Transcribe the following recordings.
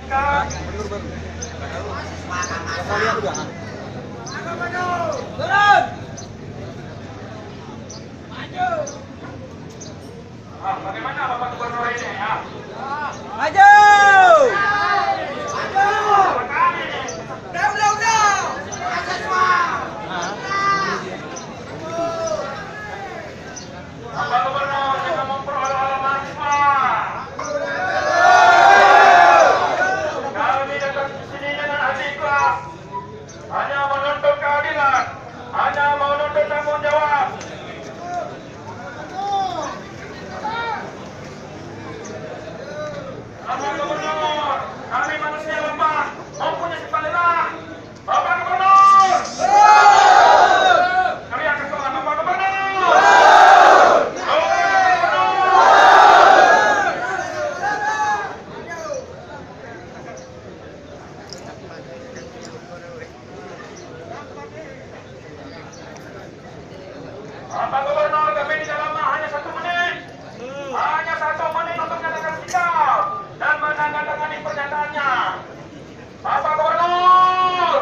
Kak. Kalian juga. Turun. Maju. Bagaimana Bapak Gubernur ini ya? Maju. Bapak Gubernur dengan memperoleh mahasiswa. Kami datang ke sini dengan hati ikhlas, hanya menuntut keadilan, hanya menuntut tanggung jawab. Bapak Gubernur, kami manusia lemah, mempunyai sifat lelah. Bapak Gubernur, kami akan tolak Bapak Gubernur. Bapak Gubernur, kami di dalamnya hanya 1 menit. Hanya 1 menit untuk menyatakan sikap dan menandatangani pernyataannya. Bapak Gubernur.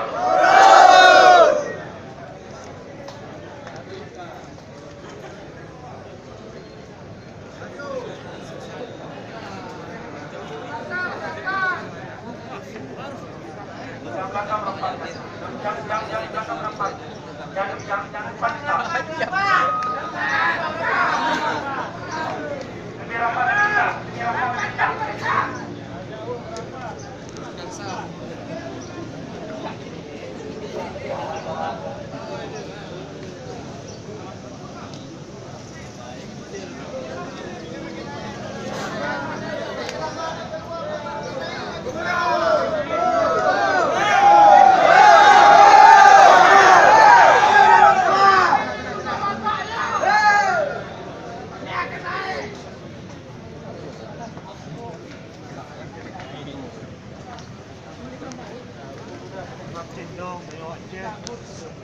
Cendong,